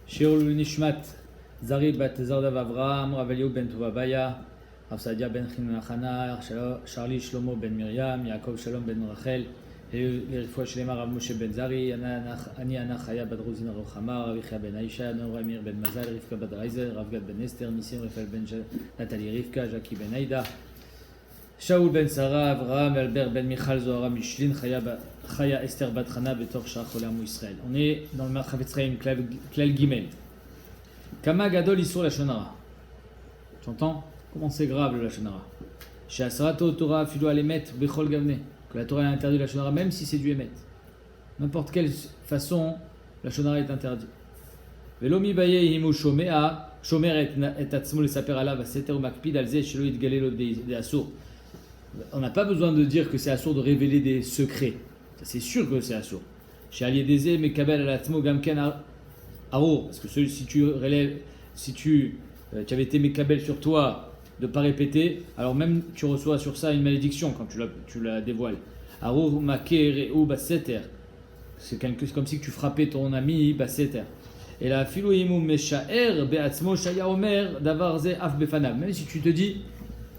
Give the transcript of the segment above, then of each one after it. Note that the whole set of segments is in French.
Sheol Nishmat, Zari bat Zardav Avraham, Rav Eliyahu ben Tovabaya, Rav Sadia ben Chinachana, Charlie Shlomo ben Miriam, Yaakov Shalom ben Rachel, לרפואה שלמה רב משה בן זרי, אני ענה חיה בת רוזין רוחמה, רב יחיא בן האישה, נור אמיר בן מזל, רבקה בת רייזר, רב גד בן אסתר, ניסים רפאל בן נטלי רבקה, ז'קי בן עידה, שאול בן שרה, אברהם אלבר בן מיכל זוהרה משלין, חיה אסתר בת חנה בתוך שאר חולי עמו ישראל. On est dans le Chafetz Chaim, Klal Gimel. Kama gadol isur lashon hara. Tu entends? Comment c'est grave le lashon hara? She'asrato Torah afilu al emet bechol gavne. Que la Torah est interdite la lashon hara même si c'est du emet. N'importe quelle façon la lashon hara est interdite. Velo mi baye himu shomea shomer et atzmo lesaper alav aseter ou makpid al ze shelo yitgale lo de asur. On n'a pas besoin de dire que c'est assourd de révéler des secrets. Ça, c'est sûr que c'est assourd. Chez Aliédézé, Mekabel Alatmo Gamken Arour. Parce que si tu avais été Mekabel sur toi de ne pas répéter, alors même tu reçois sur ça une malédiction quand tu la dévoiles. Arour Maker ou Basseter. C'est comme si tu frappais ton ami Basseter. Et la Filouimou Meshaer Beatzmo Shaya Omer Davarze Af Befanav. Même si tu te dis,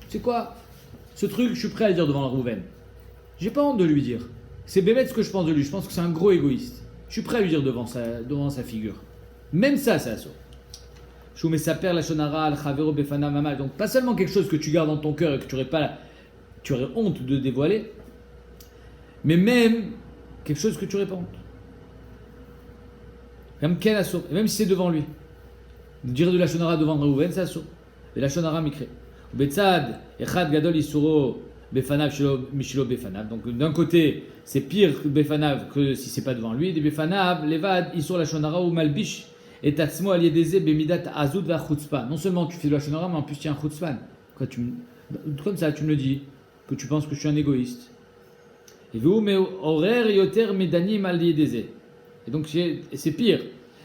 c'est quoi? Ce truc, je suis prêt à le dire devant Rouven. J'ai pas honte de lui dire. C'est bébête ce que je pense de lui. Je pense que c'est un gros égoïste. Je suis prêt à lui dire devant sa figure. Même ça, c'est assaut. Choumé saper la shonara al chavero befana mamal. Donc pas seulement quelque chose que tu gardes dans ton cœur et que tu aurais honte de dévoiler, mais même quelque chose que tu aurais pas honte. Même si c'est devant lui. De dire de la shonara devant Rouven, c'est assaut. Et la shonara mikré. Betzad, Echad Gadol Isuro Befanav Mishilo Befanav. Donc d'un côté, c'est pire que Befanav que si c'est pas devant lui. Des Befanav, Levad, Isur la Shonara ou Malbish et Tatsmo Aliedeze Bemidat Azud va Chutzpan. Non seulement tu fais de la Shonara, mais en plus tu es un Chutzpan. Comme ça, tu me le dis, que tu penses que je suis un égoïste. Et vous, mais Horer Yoter Medanim Aliedeze. Et donc c'est pire.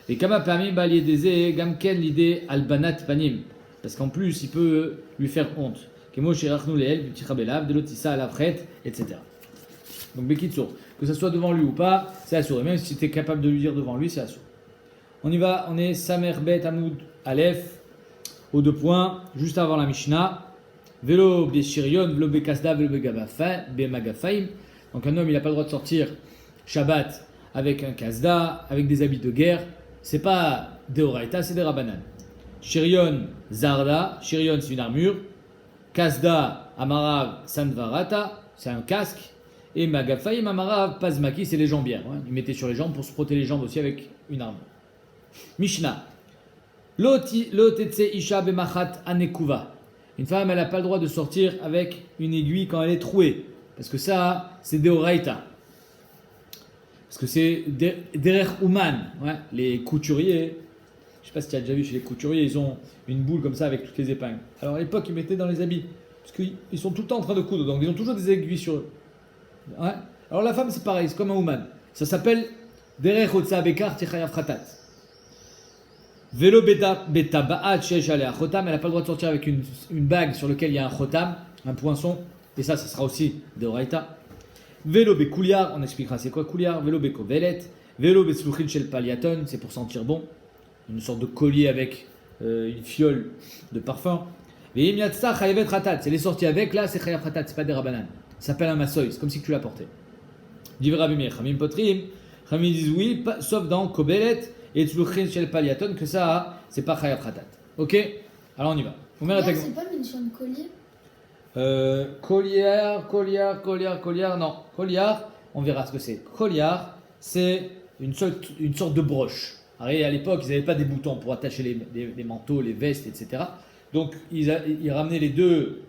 Et Kama Pamim Aliedeze Gamken l'idée Albanat Panim. Parce qu'en plus, il peut lui faire honte. Etc. Donc, Bekitsour, que ce soit devant lui ou pas, c'est assourd. Et même si tu es capable de lui dire devant lui, c'est assourd. On y va, on est Samer Bet Amoud Aleph, aux 2 points, juste avant la Mishnah. Velo Beshirion, Velo Bekasda, Velo Bemagafaim. Donc, un homme, il n'a pas le droit de sortir Shabbat avec un kasda, avec des habits de guerre. C'est pas des Horaïta, c'est des Rabanan. Shirion Zarda, Shirion c'est une armure, Kasda Amarav Sandvarata, c'est un casque, et Magafaim Amarav Pazmaki, c'est les jambières. Il mettait sur les jambes pour se protéger les jambes aussi avec une armure. Mishnah. Lotetse Isha Bemachat Anekuva. Une femme, elle n'a pas le droit de sortir avec une aiguille quand elle est trouée, parce que ça, c'est Deoraita. Parce que c'est Derer Ouman, les couturiers. Je ne sais pas si tu as déjà vu chez les couturiers, ils ont une boule comme ça avec toutes les épingles. Alors à l'époque, ils mettaient dans les habits, parce qu'ils sont tout le temps en train de coudre, donc ils ont toujours des aiguilles sur eux. Alors la femme, c'est pareil, c'est comme un ouman. Ça s'appelle Derech Otsa Bekar Tichayav Khatat. Velo Beta Ba'at Shesh Alea Chotam, elle n'a pas le droit de sortir avec une bague sur laquelle il y a un chotam, un poinçon, et ça sera aussi de Oraita. Velo Bekouliar, on expliquera c'est quoi Kouliar. Velo Bekovelet. Velo Besluchin Shel Paliaton, c'est pour sentir bon. Une sorte de collier avec une fiole de parfum. Et Imiatsa Chayavet Ratat, c'est les sorties avec, là c'est Chayav Ratat, c'est pas des rabanan. Ça s'appelle un massoï, c'est comme si tu l'as porté. Divrei Rabbi Chamim Potrim, Chamim disent oui, sauf dans Kobelet et Tzluchin Shel Paliaton, que ça c'est pas Chayav Ratat. Ok? Alors on y va. C'est pas une chaîne Collier, non. Collier, on verra ce que c'est. Collier, c'est une sorte de broche. Alors, à l'époque, ils n'avaient pas des boutons pour attacher les manteaux, les vestes, etc. Donc, ils ramenaient les deux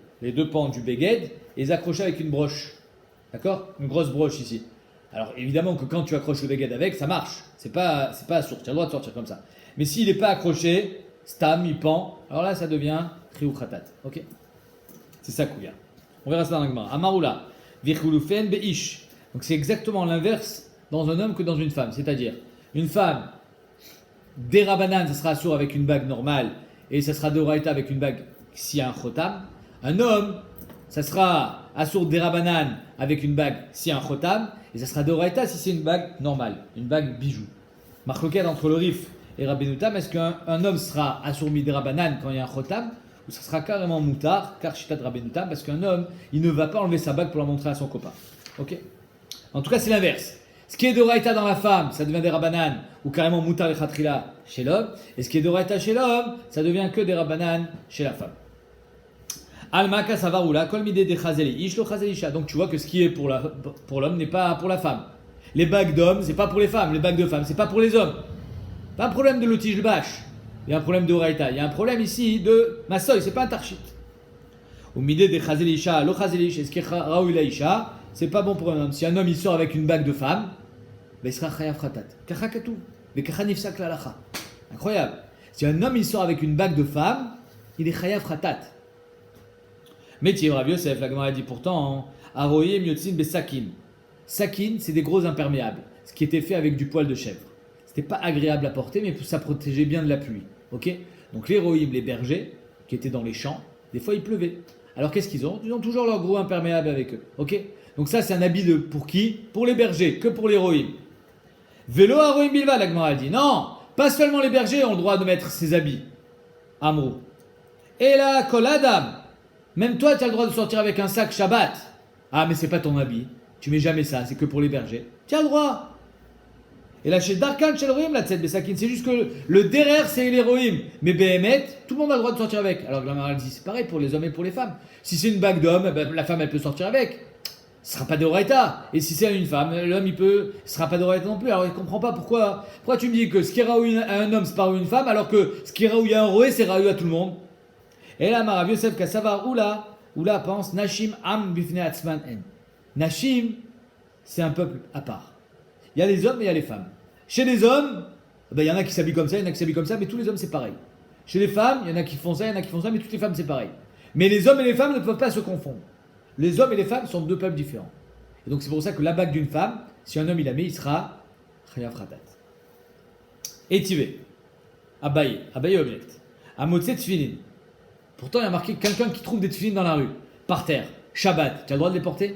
pans du beged et ils accrochaient avec une broche. D'accord? Une grosse broche ici. Alors, évidemment que quand tu accroches le beged avec, ça marche. C'est pas assourd. Tu as le droit de sortir comme ça. Mais s'il n'est pas accroché, stam, il pend, alors là, ça devient triou khatat. Ok? C'est ça, Kouya. On verra ça dans la Gemara. Amaroula, vichulufen beish. Donc, c'est exactement l'inverse dans un homme que dans une femme. C'est-à-dire, une femme, des rabanan, ça sera assourd avec une bague normale, et ça sera de oraita avec une bague s'il y a un chotam. Un homme, ça sera assourd des rabanan avec une bague s'il y a un chotam, et ça sera de oraita si c'est une bague normale, une bague bijou. Marloquette entre le rif et Rabbeinu Tam, est-ce qu'un homme sera assour midrabanan quand il y a un chotam, ou ça sera carrément moutar, car shitat Rabbeinu Tam, parce qu'un homme, il ne va pas enlever sa bague pour la montrer à son copain. Ok. En tout cas, c'est l'inverse. Ce qui est d'oraita dans la femme, ça devient des rabanan, ou carrément moutar et khatrila chez l'homme, et ce qui est d'oraita chez l'homme, ça devient que des rabanan chez la femme. Almaka savarula, kol midé de chazeli, ishlo chazelisha. Donc tu vois que ce qui est pour l'homme n'est pas pour la femme. Les bagues d'hommes, c'est pas pour les femmes. Les bagues de femmes, c'est pas pour les hommes. Pas un problème de l'outige de bâche. Il y a un problème de oraita. Il y a un problème ici de massoy, c'est pas un tarchit. Au midé de chazelisha, lo chazelish, et ce qui est raoula isha, c'est pas bon pour un homme. Si un homme il sort avec une bague de femme, ben il sera chayav khatat. Kachakatou. Mais kachanifsak lalacha. Incroyable. Si un homme il sort avec une bague de femme, il est chayav khatat. Mais Rav Yosef, la Gemara dit pourtant, Aroyim yotzin besakin. Sakin, c'est des gros imperméables, ce qui était fait avec du poil de chèvre. C'était pas agréable à porter, mais ça protégeait bien de la pluie. Ok. Donc les Rohim, les bergers, qui étaient dans les champs, des fois il pleuvait. Alors qu'est-ce qu'ils ont? Ils ont toujours leur gros imperméable avec eux. Ok. Donc ça, c'est un habit pour qui? Pour les bergers, que pour les Rohim. Vélo Aroyim bilva, la Gemara dit. Non, pas seulement les bergers ont le droit de mettre ces habits. Amrou. Et la kol adam. Même toi, tu as le droit de sortir avec un sac Shabbat. Ah, mais c'est pas ton habit. Tu mets jamais ça, c'est que pour les bergers. Tu as le droit. Et là, chez Darkan, chez l'Erohim, la Tzed Besakin, c'est juste que le derrière, c'est l'Erohim. Mais Behemet, tout le monde a le droit de sortir avec. Alors que la Maral dit, c'est pareil pour les hommes et pour les femmes. Si c'est une bague d'homme, ben, la femme, elle peut sortir avec. Ce sera pas d'Oraita. Et si c'est une femme, l'homme, ce sera pas d'Oraita non plus. Alors, il comprend pas pourquoi tu me dis que ce qui est raoui à un homme, c'est pas raoui à une femme, alors que ce qui est raoui à un roé, c'est raoui à tout le monde. Et là, Rav Yosef Kassavar, oula pense, Nashim am bifne atzman en. Nashim, c'est un peuple à part. Il y a les hommes et il y a les femmes. Chez les hommes, il y en a qui s'habillent comme ça, il y en a qui s'habillent comme ça, mais tous les hommes c'est pareil. Chez les femmes, il y en a qui font ça, il y en a qui font ça, mais toutes les femmes c'est pareil. Mais les hommes et les femmes ne peuvent pas se confondre. Les hommes et les femmes sont deux peuples différents. Et donc c'est pour ça que la bague d'une femme, si un homme il la met, il sera chayav khatat. Étivé, abaye object, amotse tfilin. Pourtant, il y a marqué quelqu'un qui trouve des tefilines dans la rue, par terre, Shabbat. Tu as le droit de les porter?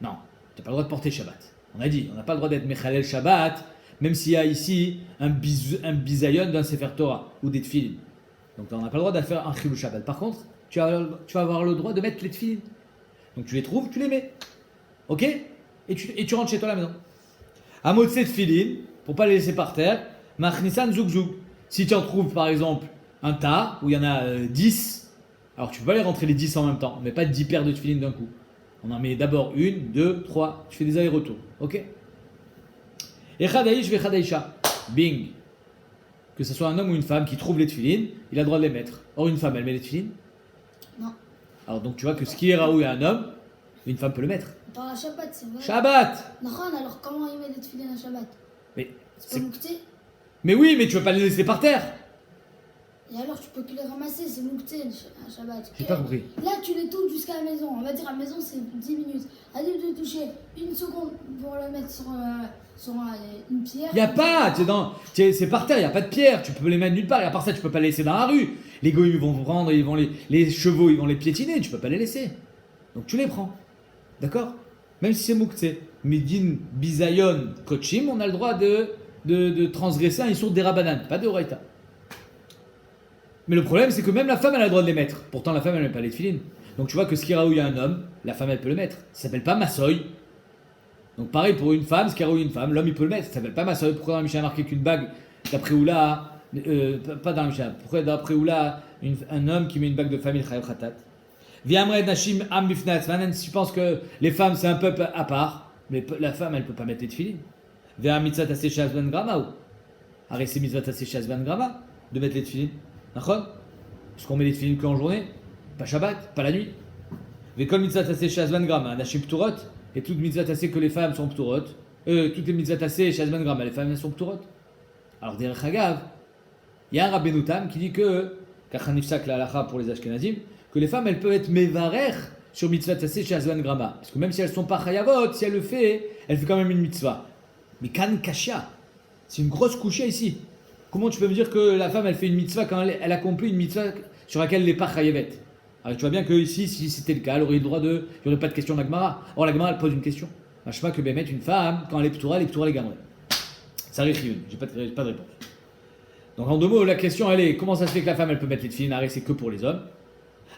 Non, tu n'as pas le droit de porter Shabbat. On a dit, on n'a pas le droit d'être Mechalel Shabbat, même s'il y a ici un bisayon d'un Sefer Torah ou des tefilines. Donc on n'a pas le droit de faire un chilou Shabbat. Par contre, tu vas avoir le droit de mettre les tefilines. Donc tu les trouves, tu les mets. Ok? Et tu rentres chez toi à la maison. Amotse tefilin, pour ne pas les laisser par terre, Machnisan zouk zouk. Si tu en trouves par exemple un tas où il y en a 10, alors tu peux pas les rentrer les 10 en même temps, mais pas 10 paires de tefilines d'un coup. On en met d'abord 1, 2, 3, tu fais des allers-retours, ok? Echadaïsh vechadaïsha, bing. Que ce soit un homme ou une femme qui trouve les tefilines, il a le droit de les mettre. Or une femme, elle met les tefilines? Non. Alors donc tu vois que ce qui est raoui à un homme, une femme peut le mettre. Dans la Shabbat, c'est vrai. Shabbat! Non, alors comment il met des tefilines à Shabbat? Mais, c'est pas moukté? Mais oui, mais tu veux pas les laisser par terre. Et alors tu peux que les ramasser, c'est moukté à Shabbat. J'ai pas compris. Là tu les touches jusqu'à la maison. On va dire à la maison c'est 10 minutes. Adib de toucher une seconde pour le mettre sur une pierre. Il n'y a pas, c'est par terre, il n'y a pas de pierre, tu peux les mettre nulle part, et à part ça tu peux pas les laisser dans la rue. Les goïs ils vont prendre, les chevaux ils vont les piétiner, tu peux pas les laisser. Donc tu les prends, d'accord? Même si c'est mouktsé. Midin bizayon kochim, on a le droit de transgresser un issour des rabanan, pas de oraita. Mais le problème c'est que même la femme elle a le droit de les mettre, pourtant la femme elle ne met pas les tefilines. Donc tu vois que ce qui raouille à un homme, la femme elle peut le mettre, ça s'appelle pas massoy. Donc pareil pour une femme, ce qui raouille une femme, l'homme il peut le mettre, ça s'appelle pas massoy. Pourquoi dans la Mishnah marqué qu'une bague, d'après Oula, pas dans la Mishnah, pourquoi d'après Oula, un homme qui met une bague de femme il chayav khatat? Viamred nashim am bifnat, si tu penses que les femmes c'est un peuple à part, mais la femme elle peut pas mettre les tefilines. Via mitzvah taseh shazvan grama ou arrête c'est mitzvah taseh shazvan grama de mettre les tefilines. D'accord? Parce qu'on met les tefilines qu'en journée, pas Shabbat, pas la nuit. Vekol mitzvah taseh shazvan grama, nashim pturot, et toute mitzvah taseh que les femmes sont pturot, toutes les mitzvah taseh shazvan grama, les femmes elles sont pturot. Alors derech hagav, il y a un Rabbeinu Tam qui dit que kachanifsak la halacha pour les Ashkenazim, que les femmes elles peuvent être mevarer sur mitzvah taseh shazvan grama, parce que même si elles sont pas chayavot, si elle le fait, elle fait quand même une mitzvah. Mais kan kashia, c'est une grosse couchée ici. Comment tu peux me dire que la femme elle fait une mitzvah quand elle accomplit une mitzvah sur laquelle elle n'est pas chayavet? Alors tu vois bien que ici, si c'était le cas, elle aurait eu le droit il n'y aurait pas de question de la Gemara. Or la Gemara elle pose une question. Je sais pas que Bémet, une femme, quand elle est ptoura les gamrés. Ça arrive, j'ai pas de réponse. Donc en deux mots, la question elle est comment ça se fait que la femme elle peut mettre les tefilin, arrête c'est que pour les hommes.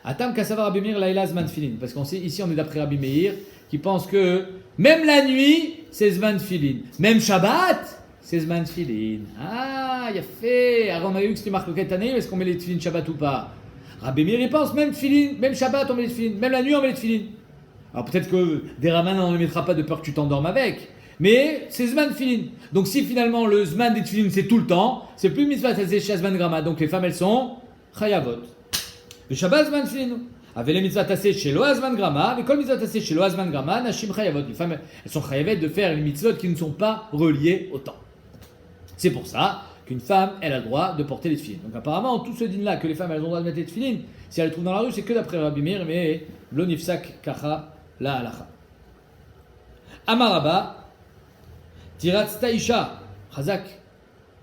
Atam Kassavar Rabbi Meir Laila Zman Tefilin. Parce qu'on sait, ici on est d'après Rabbi Meir qui pense que même la nuit c'est Zman Tefilin. Même Shabbat c'est Zman Tefilin. Ah, il a fait. Alors on a vu que c'était marqué quelle année, est-ce qu'on met les Tefilin Shabbat ou pas? Rabbi Meir il pense même Tefilin, même Shabbat on met les Tefilin, même la nuit on met les Tefilin. Alors peut-être que des Ramanan on ne les mettra pas de peur que tu t'endormes avec. Mais c'est Zman Tefilin. Donc si finalement le Zman des Tefilin c'est tout le temps, c'est plus Mitzvah Tatzeh Zman Grama. Donc les femmes elles sont Chayavot. Le Shabbat Zman Tefilin. Avec les Mitzvah Tatzeh chez Zman Grama, mais comme Mitzvah Tatzeh chez Zman Grama, Nashim Chayavot. Les femmes elles sont Chayavet de faire les mitzvot qui ne sont pas reliés au temps. C'est pour ça qu'une femme elle a le droit de porter les Tefilin. Donc apparemment tout ce din là que les femmes elles ont le droit de mettre les Tefilin, si elles le trouvent dans la rue c'est que d'après Rabbi Meir, mais Blonifsak Kacha la halacha. Amaraba. Tirat Staïcha, Chazak,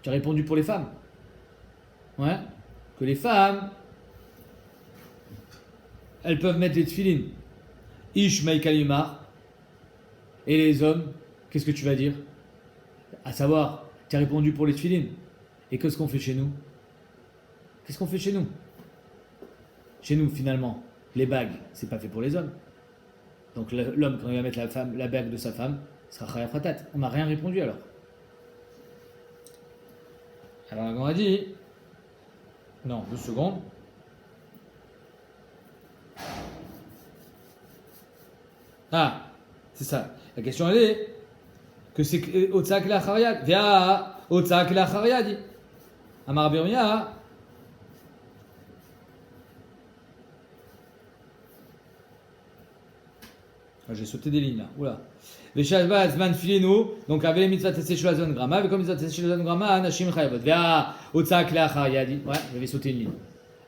tu as répondu pour les femmes. Ouais, que les femmes, elles peuvent mettre les tefilin. Ish Maïkalimar. Et les hommes, qu'est-ce que tu vas dire? À savoir, tu as répondu pour les tefilin. Et qu'est-ce qu'on fait chez nous? Qu'est-ce qu'on fait chez nous? Chez nous, finalement, les bagues, c'est pas fait pour les hommes. Donc l'homme, quand il va mettre la bague de sa femme, sera Chayav Khatat. On n'a rien répondu alors. Alors on a dit. Non, 2 secondes. Ah, c'est ça. La question elle est que c'est Otsak la Chariad. Via Otsak la Chariad. Amar Birmia. J'ai sauté des lignes là. Oula. Les Shabbat Zman Filinu, donc avec les mitzvot Tatzeh Shel Zman Grama, avec les mitzvot Tatzeh Shel Zman Grama, Nashim Chayavot. Via Otsak Leachar Yadi. Ouais, j'avais sauté une ligne.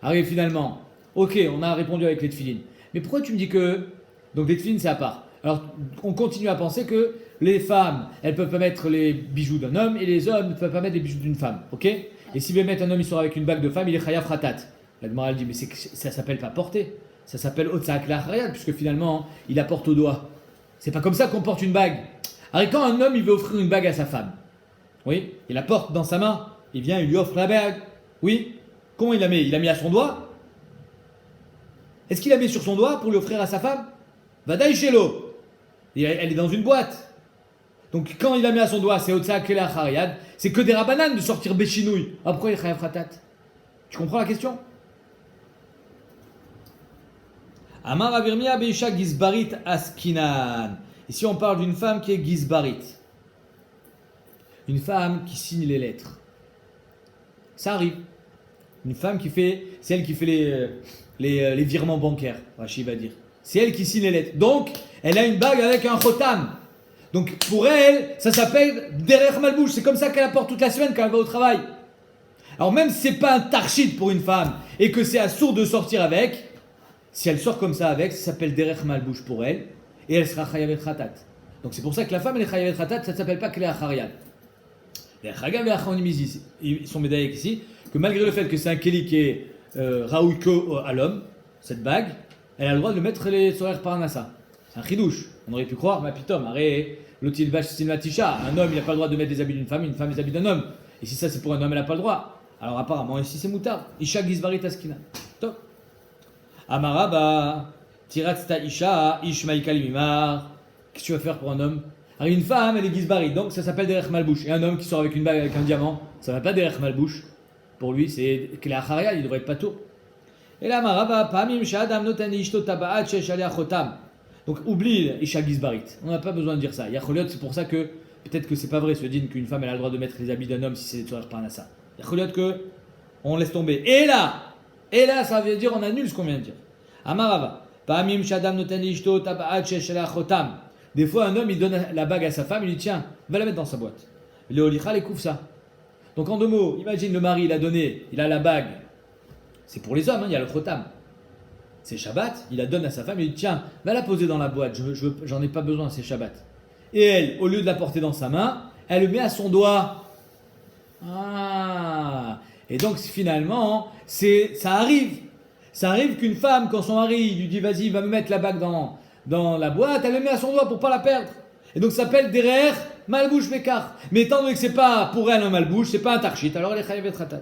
Arrive finalement. Ok, on a répondu avec les tefilin. Mais pourquoi tu me dis que. Donc les tefilin c'est à part. Alors on continue à penser que les femmes, elles peuvent pas mettre les bijoux d'un homme et les hommes ne peuvent pas mettre les bijoux d'une femme. Ok? Et si veut mettre un homme, il sort avec une bague de femme, il est Chayav Khatat. La Gemara elle dit, mais ça s'appelle pas porter. Ça s'appelle Otsak Leachar, puisque finalement il apporte au doigt. C'est pas comme ça qu'on porte une bague. Alors quand un homme il veut offrir une bague à sa femme, oui, il la porte dans sa main, il vient, il lui offre la bague, oui, comment il la met? Il la met à son doigt? Est-ce qu'il la met sur son doigt pour lui offrir à sa femme? Vadaï Shelo, elle est dans une boîte. Donc quand il la met à son doigt, c'est Otsak Leachar, c'est que des rabananes de sortir Béchinouille. Ah pourquoi il est Chayav Khatat? Tu comprends la question? Amar Avirmia Beisha Gizbarit Askinan. Ici on parle d'une femme qui est Gizbarit. Une femme qui signe les lettres. Ça arrive. Une femme qui fait, c'est elle qui fait les virements bancaires, Rachid va dire. C'est elle qui signe les lettres. Donc, elle a une bague avec un khotam. Donc pour elle, ça s'appelle Derech Malbouche. C'est comme ça qu'elle apporte toute la semaine quand elle va au travail. Alors même si c'est pas un tarchid pour une femme et que c'est assourd de sortir avec, si elle sort comme ça avec, ça s'appelle Derech Malbouche pour elle, et elle sera Chayavet Khatat. Donc c'est pour ça que la femme elle est Chayavet Khatat, ça ne s'appelle pas Klea Chariad. Les Chagav et Achaonim ils sont médaillés ici, que malgré le fait que c'est un Keli qui est Raoui à l'homme, cette bague, elle a le droit de mettre les Sorer Parnassa. C'est un chidouche. On aurait pu croire, ma pitom, arrête, l'outil Bash Sinvatisha, un homme il n'a pas le droit de mettre des habits d'une femme des habits d'un homme. Et si ça c'est pour un homme, elle n'a pas le droit. Alors apparemment ici c'est moutard. Isha Gizbarit Askina. Top. Amaraba, Tiratsta Isha, Ishmaïkal Mimar. Qu'est-ce que tu vas faire pour un homme? Alors une femme, elle est Gizbari, donc ça s'appelle Derech Malbouche. Et un homme qui sort avec une bague avec un diamant, ça ne va pas Derech Malbouche. Pour lui, c'est Klea Chariad, il devrait être pas tout. Et là, Amaraba, Pamim Shadam Notan Ishto Tabaat Shesh Alea Chotam. Donc oublie Isha Gizbarit. On n'a pas besoin de dire ça. Yacholiot, c'est pour ça que peut-être que c'est pas vrai ce din qu'une femme elle a le droit de mettre les habits d'un homme si c'est des Tzorer Parnassa. Yacholiot que on laisse tomber. Et là, ça veut dire on annule ce qu'on vient de dire. Amarava. Pamim Shadam Notan Ishto Tabaat Shesh Alea Chotam. Des fois, un homme, il donne la bague à sa femme, il lui dit tiens, va la mettre dans sa boîte. Le Olicha, il couvre ça. Donc en deux mots, imagine le mari, il a donné, il a la bague. C'est pour les hommes, il y a le khotam. C'est Shabbat, il la donne à sa femme, il lui dit tiens, va la poser dans la boîte, j'en ai pas besoin, c'est Shabbat. Et elle, au lieu de la porter dans sa main, elle le met à son doigt. Ah. Et donc finalement, ça arrive. Ça arrive qu'une femme, quand son mari lui dit vas-y, va me mettre la bague dans la boîte, elle le met à son doigt pour pas la perdre. Et donc ça s'appelle Derech malbouche bekar. Mais étant donné que c'est pas pour elle un malbouche, c'est pas un tarchit, alors elle est chayavet khatat.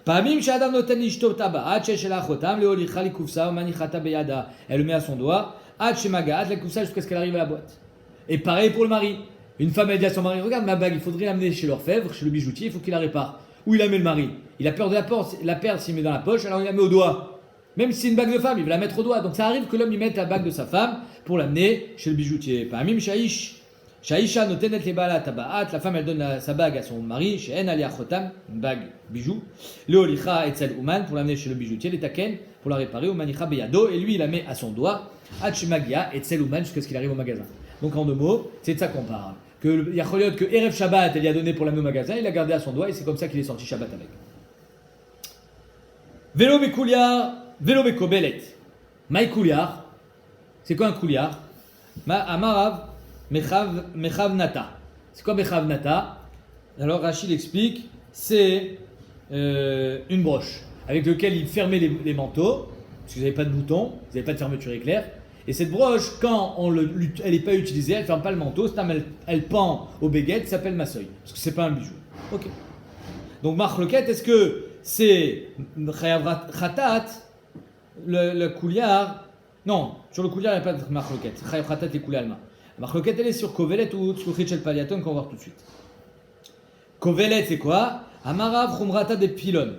Pamim she'adam noten lishto tabaat she'shela achotam leolicha likufsa manichata beyada. Elle le met à son doigt, ad shemagaat la kufsa jusqu'à ce qu'elle arrive à la boîte. Et pareil pour le mari. Une femme elle dit à son mari, regarde ma bague, il faudrait l'amener chez l'orfèvre, chez le bijoutier, il faut qu'il la répare. Où il la met le mari? Il a peur de la perdre s'il met dans la poche, alors il la met au doigt. Même si c'est une bague de femme, il va la mettre au doigt. Donc ça arrive que l'homme y mette la bague de sa femme pour l'amener chez le bijoutier. Pamim shaish. Shaisha notenet le bala tabaat. La femme elle donne sa bague à son mari, chez En Ali Achotam, une bague bijou. Le olicha etzel uman pour l'amener chez le bijoutier, les taken pour la réparer, au manicha beyado. Et lui il la met à son doigt, Hachemagia etzel uman jusqu'à ce qu'il arrive au magasin. Donc en deux mots, c'est de ça qu'on parle. Que Yacholiot, que Erev Shabbat elle y a donné pour l'amener au magasin, il l'a gardé à son doigt et c'est comme ça qu'il est sorti Shabbat avec. Vélo bekouliar, vélo bekobelet. Maï kouliar, c'est quoi un kouliar? Amarav. Mechav Nata. C'est quoi Mechav Nata? Alors Rachid explique, c'est une broche avec laquelle il fermait les manteaux, parce que vous n'avez pas de bouton, vous n'avez pas de fermeture éclair. Et cette broche, quand elle n'est pas utilisée, elle ne ferme pas le manteau, elle pend au béguette, ça s'appelle massoy, parce que c'est pas un bijou. Ok. Donc Marloquette, est-ce que c'est Chayav Khatat, le couliard? Non, sur le couliard il n'y a pas de Marloquette. Chayav Khatat les couliards. La marloquette elle est sur Kovelet ou sur Richel Paliaton qu'on va voir tout de suite. Kovelet c'est quoi? Amarav Khumrata des pylônes.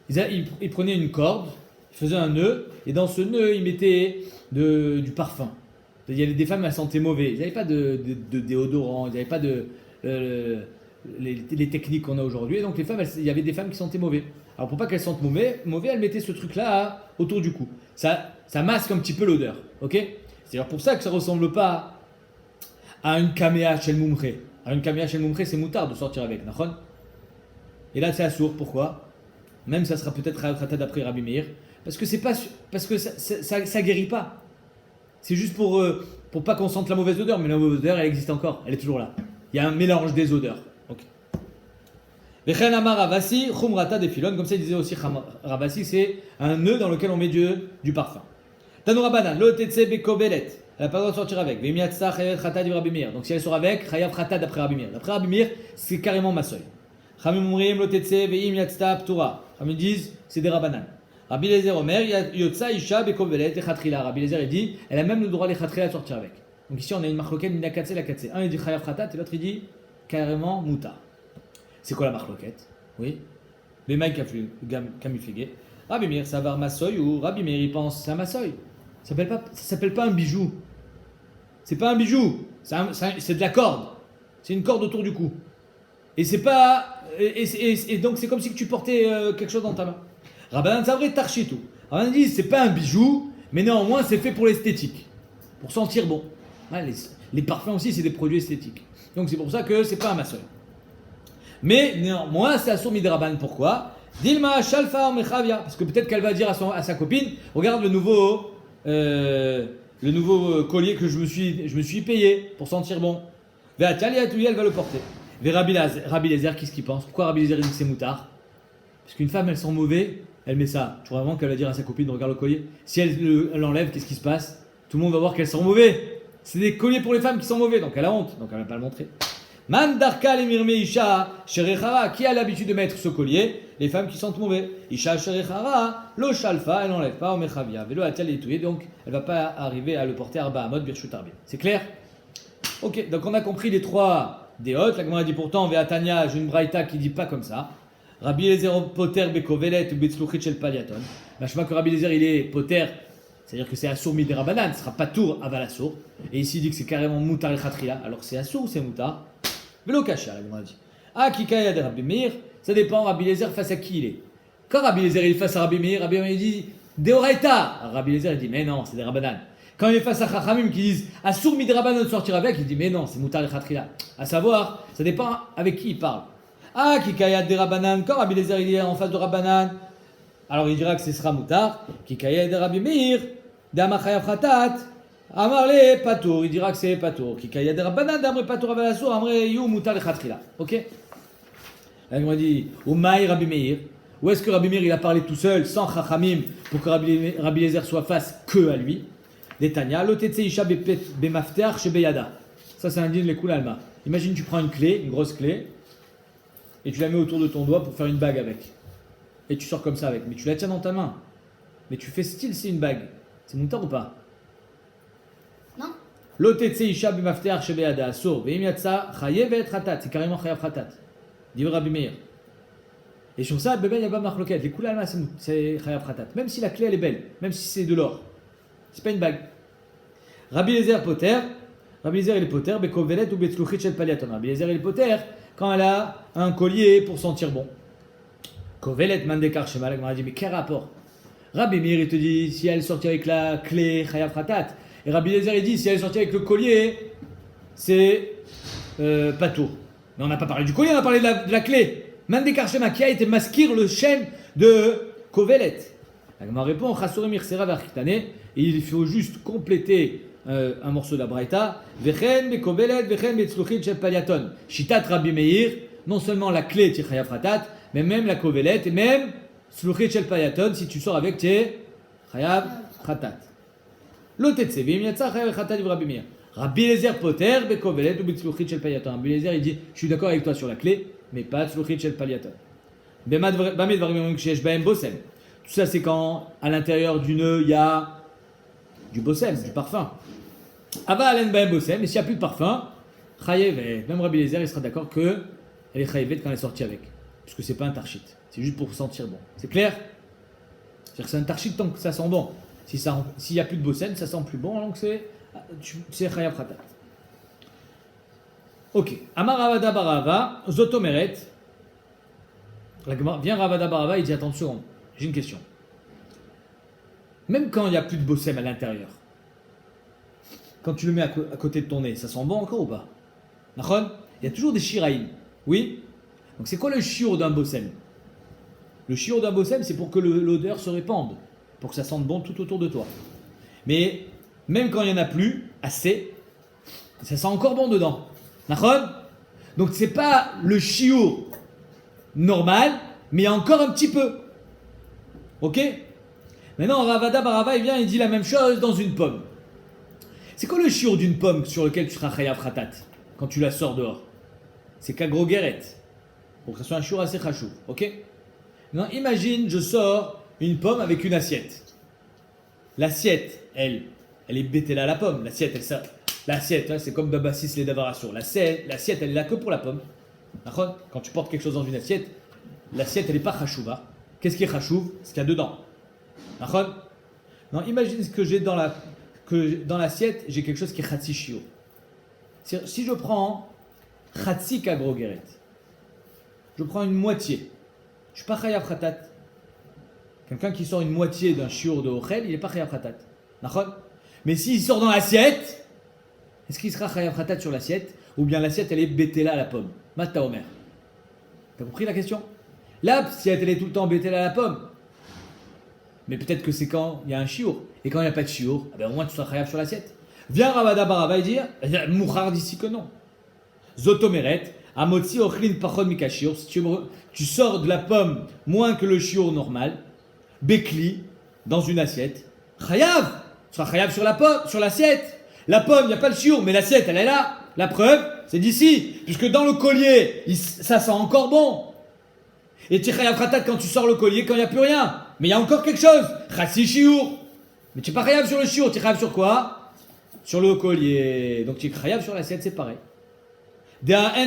Ils prenaient une corde, ils faisaient un nœud, et dans ce nœud ils mettaient du parfum. Il y avait des femmes, elles sentaient mauvais. Ils n'avaient pas de déodorant, ils n'avaient pas les techniques qu'on a aujourd'hui. Et donc les femmes, il y avait des femmes qui sentaient mauvais. Alors pour pas qu'elles sentent mauvais, elles mettaient ce truc-là autour du cou. Ça masque un petit peu l'odeur. Ok? C'est-à-dire pour ça que ça ne ressemble pas à une kamea shel mumche. Alors une kamea shel mumche, c'est moutard de sortir avec, nachon. Et là c'est assourd, pourquoi? Même ça sera peut-être ratat d'après Rabbi Meir, parce que ça guérit pas. C'est juste pour pas qu'on sente la mauvaise odeur, mais la mauvaise odeur elle existe encore, elle est toujours là. Il y a un mélange des odeurs. Okay. Vechen amar Ravasi chumrata des filon, comme ça il disait aussi Ravasi, c'est un nœud dans lequel on met du parfum. Tanu Rabbanan, lo tetse bekobelet. Elle n'a pas le droit de sortir avec. Donc si elle sort avec, Chayav Khatat d'après Rabbi Meir. D'après Rabbi Meir, c'est carrément Massoy. Chamim disent, c'est des Rabbanan. Rabbi Lezer Omer, Yotza Isha Bekovelet et Khatrila. Rabbi Lezer il dit, elle a même le droit de Khatrila de sortir avec. Donc ici on a une marloquette, une lakatse, lakatse. Un il dit Chayav Khatat et l'autre il dit carrément Mouta. C'est quoi la marloquette? Oui. Les maïs kamifege. Rabbi Meir, ça va Massoy ou Rabbi Meir il pense c'est un Massoy. Ça s'appelle pas un bijou. C'est pas un bijou. C'est de la corde. C'est une corde autour du cou. Et c'est pas. Et donc c'est comme si tu portais quelque chose dans ta main. Rabbanan Savre Tarchitou. Rabbanan dit c'est pas un bijou, mais néanmoins c'est fait pour l'esthétique. Pour sentir bon. Ouais, les parfums aussi c'est des produits esthétiques. Donc c'est pour ça que c'est pas un massoy. Mais néanmoins c'est assourd midraban. Pourquoi? Dilma Shalfa Mechavia. Parce que peut-être qu'elle va dire à sa copine, regarde le nouveau collier que je me suis payé pour sentir bon. Elle va le porter. Rabbi Lezer, qu'est-ce qu'il pense? Pourquoi Rabbi Lezer dit que c'est moutard? Parce qu'une femme, elle sent mauvais, elle met ça. Tu vois vraiment qu'elle va dire à sa copine, regarde le collier. Si elle l'enlève, qu'est-ce qui se passe? Tout le monde va voir qu'elle sent mauvais. C'est des colliers pour les femmes qui sont mauvais, donc elle a honte, donc elle ne va pas le montrer. Man darka le mirme isha sherechara. Qui a l'habitude de mettre ce collier? Les femmes qui sentent mauvais. Isha sherechara, lo shalfa, elle n'enlève pas, au mechavia. Velo atel etouye, donc elle ne va pas arriver à le porter arba amod birshut arbi. C'est clair? Ok, donc on a compris les trois déotes. La Gemara dit pourtant, ve'atania, j'ai une braïta qui dit pas comme ça. Rabbi Lezer poter bekovelet ou betzluchit shel paliaton. Machma que Rabbi Lezer il est poter, c'est-à-dire que c'est assour midé rabanan, ce sera pas tour aval assour. Et ici il dit que c'est carrément moutar et khatrila. Alors c'est assour ou c'est moutar? Velo kasha, la Gemara dit. Ah, kikaya de Rabbi Meir, ça dépend Rabbi Lezer face à qui il est. Quand Rabbi Lezer il est face à Rabbi Meir il dit Deoraita. Rabbi Lezer il dit mais non, c'est des rabanan. Quand il est face à Chachamim qui disent assour midé rabanan de sortir avec, il dit mais non, c'est moutar et khatrila. À savoir, ça dépend avec qui il parle. Ah, kikaya de Rabbanan, quand Rabbi Lezer il est en face de Rabbanan, alors il dira que ce sera moutar. Kikaya de Rabbi Meir, d'Amachayav Khatat, Amarle Patour, il dira que c'est Patour. Kikaya de Rabbanan, d'Amre Patour Avalassour, Amre You Moutar et Khatrila. Ok? Là, il m'a dit, Oumaï Rabbi Meir, où est-ce que Rabbi Meir il a parlé tout seul, sans Chachamim, pour que Rabbi Lezer soit face que à lui? Netanya, Lotetse Isha Bemafter Shebeyada. Ça, c'est un din le Koulalma. Imagine, tu prends une clé, une grosse clé, et tu la mets autour de ton doigt pour faire une bague avec. Et tu sors comme ça avec. Mais tu la tiens dans ta main. Mais tu fais style, c'est une bague. C'est moutar ou pas? Non. L'otetse isha b'mafteach shebe'ada asur. Ve'im yatsa chayev ve'et chatat. C'est carrément chayav chatat. Dit Rabbi Meir. Et sur ça, bébé, il n'y a pas marloquette. Les coulées, c'est chayav chatat. Même si la clé, elle est belle. Même si c'est de l'or. C'est pas une bague. Rabbi Eliezer poter. Rabbi Eliezer il est poter. Bekovelet ou betzluchit shel paliaton. Rabbi Eliezer il est poter quand elle a un collier pour sentir bon. Kovelet mandekar shema. La Gemara dit, mais quel rapport? Rabbi Meir il te dit, si elle est sortie avec la clé, chayav chatat. Et Rabbi Eliezer il dit, si elle est sortie avec le collier, c'est pas tout. Mais on n'a pas parlé du collier, on a parlé de la clé. Mandekar shema, qui a été maskir le shem de Kovelet. La Gemara répond, chasurim irsera v'architane. Il faut juste compléter un morceau de la Braïta. Vechen bekovelet, vechen betzluchit shel paliaton. Shitat Rabbi Meir, non seulement la clé tir chayav chatat, mais même la kovelet et même tzluchit shel paliaton si tu sors avec tes chayav chatat. L'otetsevim yatsa chayav chatat de Rabbi Meir. Rabbi Eliezer poter bekovelet ou betzluchit shel paliaton. Rabbi Eliezer il dit, je suis d'accord avec toi sur la clé, mais pas tzluchit shel paliaton. Bamid varim ksheyesh bahem bosem. Tout ça c'est quand à l'intérieur du nœud il y a du bossem, du parfum. Ava alen bahem bossem, et s'il n'y a plus de parfum, chayevet. Même Rabbi Eliezer il sera d'accord que elle est chayevet quand elle est sortie avec. Parce que c'est pas un tarchit. C'est juste pour sentir bon. C'est clair? C'est-à-dire que c'est un tarchit tant que ça sent bon. S'il n'y a plus de bossem, ça sent plus bon, donc c'est chayav khatat. Ok. Amar Ravada Barava, Zotomeret. Viens Ravada Barava, il dit attends une seconde. J'ai une question. Même quand il n'y a plus de bossem à l'intérieur, quand tu le mets à côté de ton nez, ça sent bon encore ou pas? Nachon? Il y a toujours des shiraïm. Oui? Donc c'est quoi le shiur d'un bossem? Le shiur d'un bossem, c'est pour que l'odeur se répande, pour que ça sente bon tout autour de toi. Mais même quand il n'y en a plus assez, ça sent encore bon dedans. Nachon? Donc c'est pas le shiur normal, mais il y a encore un petit peu. Ok? Maintenant, Ravada Barava, il vient et dit la même chose dans une pomme. C'est quoi le shiur d'une pomme sur lequel tu seras chayav khatat quand tu la sors dehors? C'est kagro-geret. Pour que ce soit un shiur assez chachou. Ok? Maintenant, imagine, je sors une pomme avec une assiette. L'assiette, elle est bétella à la pomme. L'assiette, l'assiette, c'est comme Babassis les Davarassur. L'assiette, elle est là que pour la pomme. D'accord? Quand tu portes quelque chose dans une assiette, l'assiette, elle n'est pas chachouva. Qu'est-ce qui est chachouv? Ce qu'il y a dedans. D'accord? Non, imagine ce que j'ai dans l'assiette, j'ai quelque chose qui est chatsi shio. Si je prends chatsi kagro-geret, je prends une moitié. Je ne suis pas chayav khatat. Quelqu'un qui sort une moitié d'un shiur de ochel, il n'est pas chayav khatat. D'accord? Mais s'il sort dans l'assiette, est-ce qu'il sera chayav khatat sur l'assiette? Ou bien l'assiette, elle est bétella à la pomme? Mata Omer. T'as compris la question? L'assiette, elle est tout le temps bétella à la pomme. Mais peut-être que c'est quand il y a un shiur. Et quand il n'y a pas de shiur, au moins tu seras chayav sur l'assiette. Viens Ravada Barava et dire, Mouchar d'ici que non. Zotomeret, Amotzi Ochlin Pachon Mikashir, si tu sors de la pomme moins que le shiur normal, Bekli, dans une assiette, chayav, tu seras chayav sur la pomme, sur l'assiette. La pomme, il n'y a pas le shiur, mais l'assiette, elle est là. La preuve, c'est d'ici. Puisque dans le collier, ça sent encore bon. Et tu es chayav khatat quand tu sors le collier, quand il n'y a plus rien. Mais il y a encore quelque chose. Chassi shiur. Mais tu n'es pas chayav sur le shiur, tu es chayav sur quoi? Sur le collier. Donc tu es chayav sur l'assiette, c'est pareil. Quand il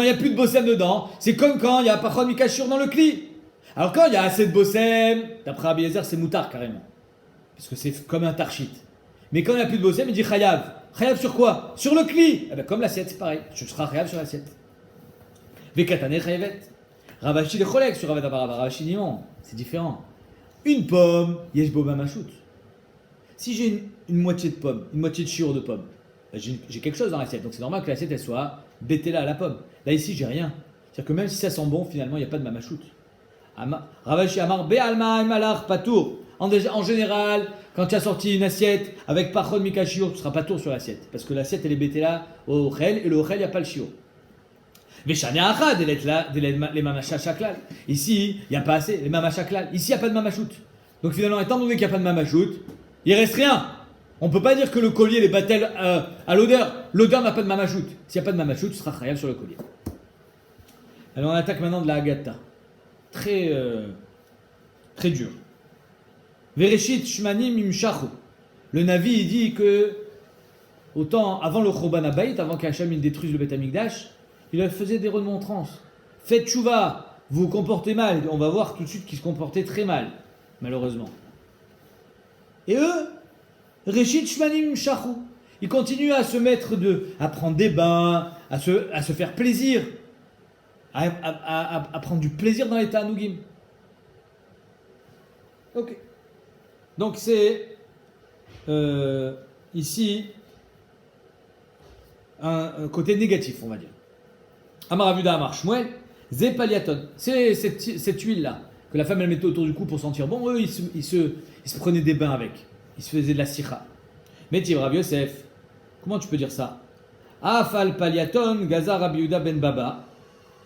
n'y a plus de bossem dedans, c'est comme quand il y a pachon mikashur dans le kli. Alors quand il y a assez de bossem, d'après Rabbi Eliezer, c'est moutar carrément. Parce que c'est comme un tarchit. Mais quand il n'y a plus de bossem, il dit chayav. Chayav sur quoi? Sur le kli. Eh bien, comme l'assiette, c'est pareil. Tu seras chayav sur l'assiette. Vekatane chayavet. Ravashi le cholek sur Ravada Barava. Ravashi dit non, c'est différent. Une pomme, yesh bo bamachout. Si j'ai une moitié de pomme, une moitié de shiur de pomme, j'ai quelque chose dans l'assiette, donc c'est normal que l'assiette elle soit bétella à la pomme. Là ici j'ai rien. C'est-à-dire que même si ça sent bon, finalement il n'y a pas de mamachout. Ravashi Amar Be'alma Malach Patour. En général, quand tu as sorti une assiette avec Pachon Mikashio, tu ne seras pas tour sur l'assiette. Parce que l'assiette elle est bétella au Ochel et le Ochel il n'y a pas le Shio. Veshania Achad, les mamacha shaklal. Ici, il n'y a pas assez, les mamacha shaklal. Ici, il n'y a pas de mamachout. Donc finalement, étant donné qu'il n'y a pas de mamachout, il ne reste rien. On ne peut pas dire que le collier est battel à l'odeur. L'odeur n'a pas de mamachout. S'il n'y a pas de mamachout, tu seras chayav sur le collier. Alors on attaque maintenant de la Haggadah. Très dur. Vereshit shmanim imshachu. Le Navi il dit que autant avant le Churban Habayit, avant qu'Hachem il détruise le Beth Amikdash, il leur faisait des remontrances. Faites tchouva, vous vous comportez mal. On va voir tout de suite qu'ils se comportaient très mal, malheureusement. Et eux, Reshit shmanim imshachu. Ils continuent à se mettre à prendre des bains, à se faire plaisir, à prendre du plaisir dans les Ta'anugim. Ok. Donc c'est ici un côté négatif, on va dire. Amaravuda Amar Shmuel, Zepaliaton. C'est cette huile-là que la femme elle mettait autour du cou pour sentir bon. Eux, ils se prenaient des bains avec. Ils se faisaient de la sikha. Mais Tib Rav Yosef, comment tu peux dire ça? Afal Paliaton, Gaza Rabbi Yehuda ben Baba.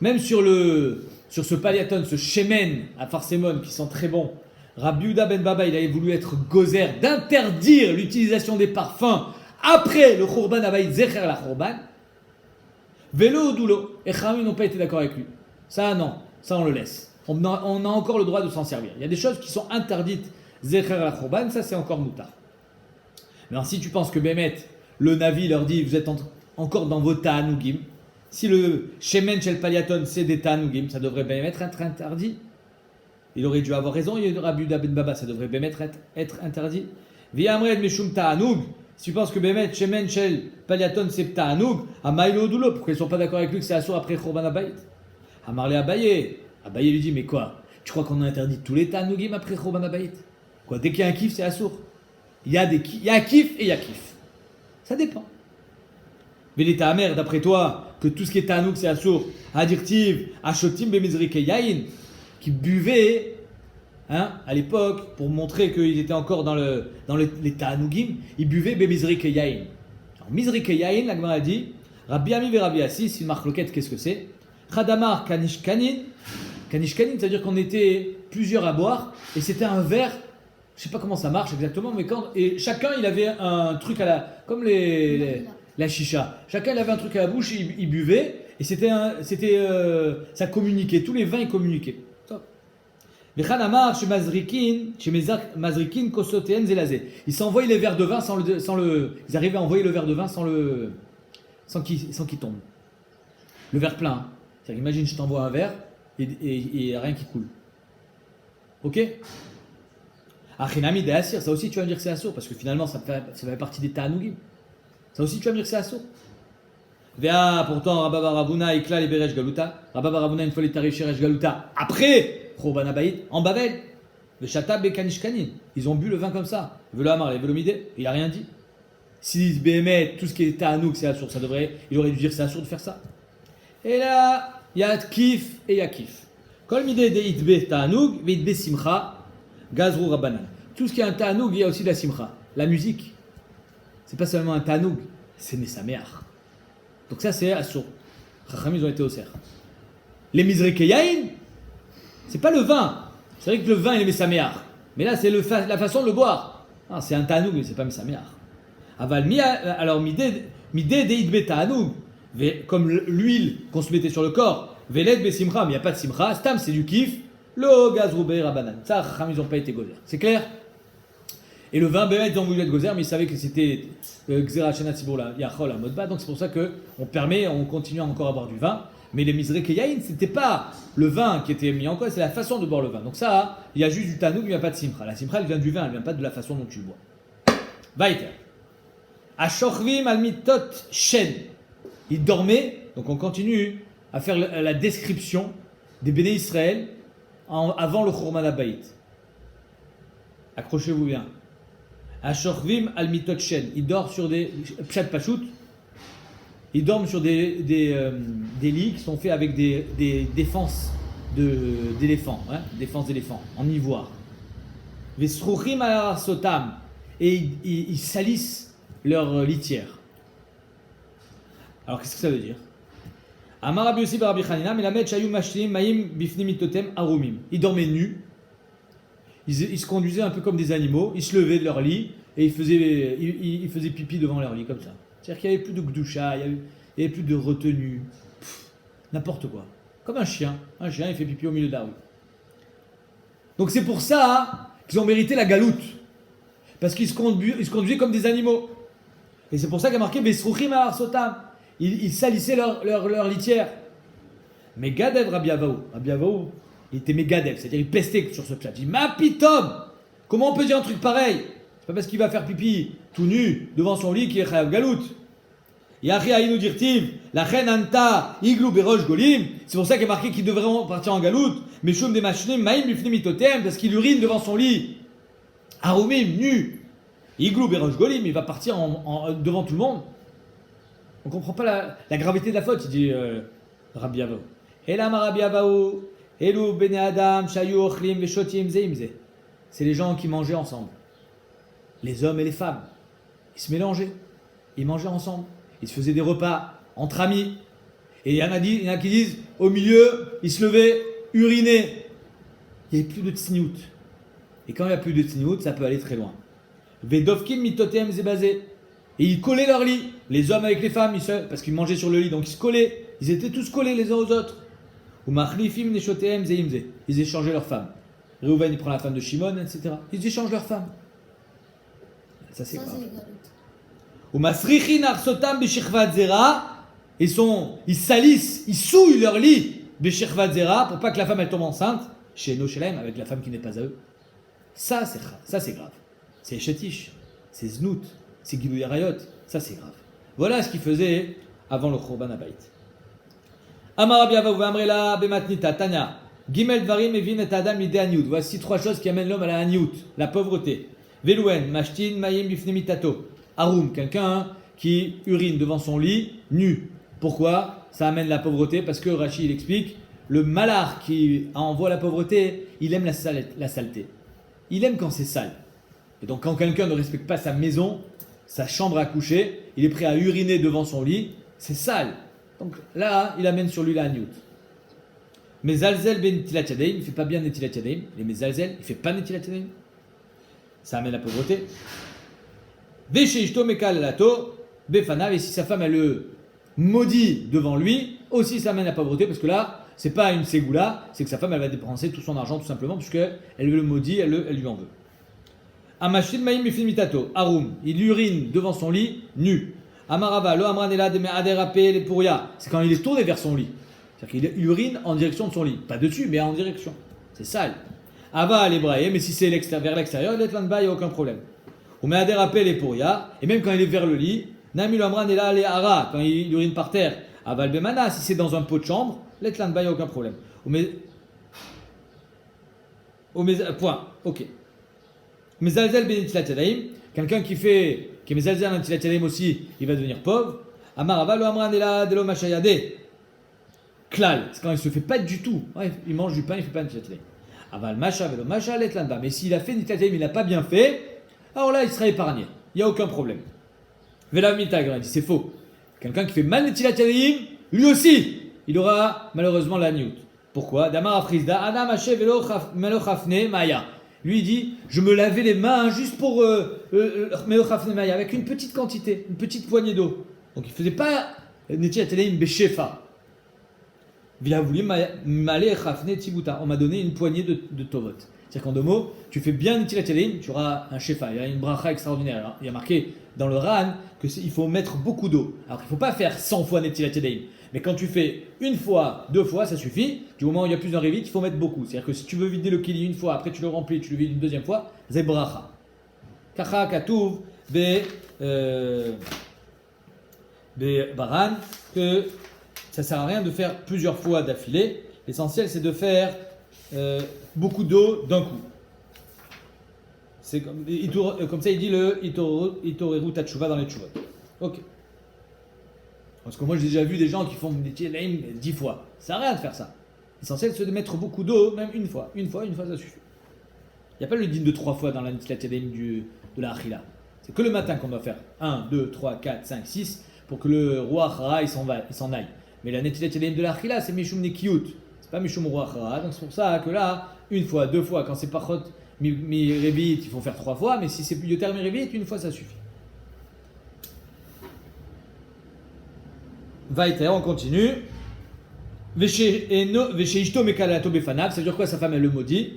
Même sur ce Paliaton, ce shemen à Farsemon qui sent très bon, Rabbi Yehuda ben Baba, il avait voulu être gozer d'interdire l'utilisation des parfums après le Churban Habayit Zecher la Churban. Vélo ou doulo. Et Chachamim n'ont pas été d'accord avec lui. Ça, non. Ça, on le laisse. On a encore le droit de s'en servir. Il y a des choses qui sont interdites Zecher la Churban, ça, c'est encore moutar. Mais si tu penses que Bémet, le Navi leur dit, vous êtes encore dans vos Ta'anugim, si le Shemen Shel Paliaton, c'est des Ta'anugim, ça devrait Bémet être interdit. Il aurait dû avoir raison, il y a Rabbi Yehuda ben Baba, ça devrait Bémet être interdit. V'yamred meshum ta'anug. Si tu penses que Bémet, Shemen Shel Paliaton, c'est ta'anug, Amaïlo Doulo, pourquoi ils ne sont pas d'accord avec lui que c'est assour après Churban Habayit? Amarle Abaye. Abaye lui dit, mais quoi? Tu crois qu'on a interdit tous les ta'anugim après Churban Habayit? Quoi, dès qu'il y a un kiff, c'est assour. Il y a kiff et il y a kiff. Ça dépend. Mais l'état amer, d'après toi, que tout ce qui est ta'anug, c'est assour. Adirtiv, Ashotim Bemizrik et Yain, qui buvaient à l'époque, pour montrer qu'ils étaient encore dans les Ta'anugim, ils buvaient Bemizrik et Yain. Alors, Mizrik et Yain, la Gemara a dit, Rabbi Ami ve Rabbi Assi, c'est une marloquette, qu'est-ce que c'est? Khadamar Kanishkanin. Kanishkanin, c'est-à-dire qu'on était plusieurs à boire, et c'était un verre, je ne sais pas comment ça marche exactement, mais et chacun il avait un truc comme la chicha. Chacun il avait un truc à la bouche, il buvait, et ça communiquait, tous les vins ils communiquaient. Ils s'envoyaient les verres de vin ils arrivaient à envoyer le verre de vin sans qu'il tombe. Le verre plein. C'est-à-dire, imagine, je t'envoie un verre et il n'y a rien qui coule. Ok? Achinami de Assir, ça aussi tu vas me dire que c'est assour, parce que finalement ça fait partie des Ta'anugim. Ça aussi tu vas me dire que c'est assour. Pourtant, Rabba Ravuna, Ikla les Beresh Galuta. Rabba Ravuna, une fois les tarifs Sheresh Galuta. Après Churban Habayit, en Babel, le Shatab et Kanishkanin, ils ont bu le vin comme ça. Velo Amar, les Velomide, il n'a rien dit. Si Béhémet, tout ce qui est Ta'anug, c'est assour, il aurait dû dire c'est assour de faire ça. Et là, il y a Kif et il y a Kif. Kol midé de Itbe Ta'anug, ve Itbe Simcha, Gazrou Rabbanan. Tout ce qui est un Ta'anug, il y a aussi de la Simcha. La musique, c'est pas seulement un Ta'anug, c'est Nesameach. Donc ça, c'est assour. Chachamim, ils ont été au cerf. Les Mizrek et Yain, c'est pas le vin. C'est vrai que le vin, il est Mesameach. Mais là, c'est la façon de le boire. Ah, c'est un Ta'anug, mais c'est pas Mesameach. Alors, midé de Itbe Ta'anug, comme l'huile qu'on se mettait sur le corps, Veled be Simcha, mais il n'y a pas de Simcha. Stam, c'est du kiff. Le gaz roubé Rabbanan. Ça, Chachamim, ils n'ont pas été gozer. C'est clair? Et le vin, ils ont voulu être gozer, mais ils savaient que c'était Xera Shana Tzibour, Yachol, à mode bas. Donc c'est pour ça qu'on continue encore à boire du vin. Mais les Mizrek et Yain, c'était pas le vin qui était mis en cause, c'est la façon de boire le vin. Donc ça, il y a juste du Ta'anug, il n'y a pas de Simcha. La Simcha, elle vient du vin, elle ne vient pas de la façon dont tu le bois. Vaïter. Ashorvim al mitot shen. Ils dormaient, donc on continue à faire la description des Béné Israël avant le Churban Habayit. Accrochez-vous bien. Ashorvim al mitot shen. Ils dorment sur des pshat pachout. Ils dorment sur des lits qui sont faits avec des défenses d'éléphants, défenses d'éléphants en ivoire. Vesruchim al sotam. Et ils salissent leur litière. Alors qu'est-ce que ça veut dire? Amar Rabbi Yossi bar Rabbi Chanina, melamed shayu mashlim maim bifnim mitotem arumim. Ils dormaient nus. Ils se conduisaient un peu comme des animaux. Ils se levaient de leur lit. et il faisait pipi devant leur lit comme ça. C'est-à-dire qu'il n'y avait plus de gdoucha, il n'y avait plus de retenue, n'importe quoi. Comme un chien il fait pipi au milieu de la rue. Donc c'est pour ça qu'ils ont mérité la galoute. Parce qu'ils se conduisaient comme des animaux. Et c'est pour ça qu'il y a marqué Vesruchim al-Arsotam. Ils salissaient leur litière. Mais Gadev Rabbi Avaou, il était mégadev, c'est-à-dire il pestait sur ce plat. Il dit Ma pitom, comment on peut dire un truc pareil? C'est pas parce qu'il va faire pipi tout nu devant son lit qu'il est chayav galout. Yachi aïnou dirtiv, la reine anta iglou berosh golim. C'est pour ça qu'il est marqué qu'il devrait partir en galout. Mais choum des machnim maïm lifnim itotem, parce qu'il urine devant son lit. Arumim, nu. Iglou berosh golim, il va partir devant tout le monde. On comprend pas la gravité de la faute, il dit Rabbi Avaou. Elam Rabbi Avaou, Elou bene Adam, shayu ochlim veshotim zeimze. C'est les gens qui mangeaient ensemble. Les hommes et les femmes. Ils se mélangeaient. Ils mangeaient ensemble. Ils se faisaient des repas entre amis. Et il y en a qui disent, au milieu, ils se levaient, urinaient. Il n'y avait plus de tsniout. Et quand il n'y a plus de tsniout, ça peut aller très loin. Vedovkin mitotem zebazé. Et ils collaient leur lit. Les hommes avec les femmes, parce qu'ils mangeaient sur le lit, donc ils se collaient. Ils étaient tous collés les uns aux autres. Ou machlifim neshotem zeimze. Ils échangeaient leurs femmes. Reuven, il prend la femme de Shimon, etc. Ils échangent leurs femmes. Ça, c'est grave. Ou masrichin arsotam beshirvat zera. Ils salissent, ils souillent leur lit beshirvat zera pour pas que la femme elle tombe enceinte chez Noshelem avec la femme qui n'est pas à eux. Ça, c'est grave. C'est chetish, c'est znout, c'est gilou yarayot. Ça, c'est grave. Voilà ce qu'ils faisaient avant le Khurban Habayit. Amar Rabbi Avaou v'amrela bematnita Tanya. Gimel dvarim evin et adam l'idée aniout. Voici trois choses qui amènent l'homme à la aniout, la pauvreté. Velouen, mashtin, mayim bifnemitato. Arum, quelqu'un qui urine devant son lit, nu. Pourquoi? Ça amène la pauvreté, parce que Rashi il explique, le malard qui envoie la pauvreté, il aime la saleté. Il aime quand c'est sale. Et donc quand quelqu'un ne respecte pas sa maison, sa chambre à coucher, il est prêt à uriner devant son lit, c'est sale. Donc là, il amène sur lui la aniout. Mais Zalzel ben Netilat Yadayim, il ne fait pas bien Netilat Yadayim. Les Mezalzel, il ne fait pas Netilat Yadayim. Ça amène la pauvreté. Vesheishto mekal lato befanav, et si sa femme elle le maudit devant lui, aussi ça amène la pauvreté, parce que là, c'est pas une ségoula, c'est que sa femme elle va dépenser tout son argent tout simplement, puisque elle le maudit, elle lui en veut. Amashin maim mifimitato, arum, il urine devant son lit, nu. Amarava, lo amranela de me'aderape les pouria, c'est quand il est tourné vers son lit. C'est-à-dire qu'il urine en direction de son lit. Pas dessus, mais en direction. C'est sale. Ava l'hébraïe, mais si c'est vers l'extérieur, l'etlanba, il n'y a aucun problème. Ou met à déraper les pouria, et même quand il est vers le lit, nami l'amran est là, les hara, quand il urine par terre. Ava bemana, si c'est dans un pot de chambre, l'etlanba, il n'y a aucun problème. Point. Ok. Mezalzel ben netilat yadayim, quelqu'un qui est mezalzel ben netilat yadayim aussi, il va devenir pauvre. Amarava lo amran est là, de lo machayade. Klal, c'est quand il se fait pas du tout. Ouais, il mange du pain, il fait pas netilat yadayim. Aval macha velo macha letlanba. Mais s'il a fait netilat yadayim, il n'a pas bien fait, alors là il sera épargné. Il n'y a aucun problème. Velav mitagre, il dit c'est faux. Quelqu'un qui fait mal netilat yadayim, lui aussi, il aura malheureusement la niout. Pourquoi? Damar afrizda adam haché velo chafne maya. Lui il dit, je me lavais les mains juste pour melo chafne maya, avec une petite quantité, une petite poignée d'eau. Donc il faisait pas netilat yadayim beshefa. On m'a donné une poignée de tovot. C'est-à-dire qu'en deux mots, tu fais bien Netilat Yadayim, tu auras un shefa, il y a une bracha extraordinaire. Alors, il y a marqué dans le Ran qu'il faut mettre beaucoup d'eau. Alors il ne faut pas faire 100 fois Netilat Yadayim. Mais quand tu fais une fois, deux fois, ça suffit. Du moment où il y a plus d'un révit, il faut mettre beaucoup. C'est-à-dire que si tu veux vider le kili une fois, après tu le remplis, tu le vides une deuxième fois, c'est bracha. Kacha katuv be baran que ça ne sert à rien de faire plusieurs fois d'affilée. L'essentiel, c'est de faire beaucoup d'eau d'un coup. C'est comme ça, il dit le itoreru tatshuva dans les tshuvot. Ok. Parce que moi, j'ai déjà vu des gens qui font des tchilaim 10 fois. Ça sert à rien de faire ça. L'essentiel, c'est de mettre beaucoup d'eau, même une fois. Une fois, ça suffit. Il n'y a pas le din de 3 fois dans la netilat yadayim de la achila. C'est que le matin qu'on doit faire. 1, 2, 3, 4, 5, 6 pour que le roi hara il s'en aille. Mais la netilat yadayim de la achila, c'est mishum nekiyut. C'est pas mishum roi hara. Donc c'est pour ça que là, une fois, deux fois, quand c'est pachot mi-révit, il faut faire 3 fois, mais si c'est yoter mi-révit, une fois ça suffit. Vaïter, on continue. Vesheishto mekalato befanav, ça veut dire quoi? Sa femme elle le maudit.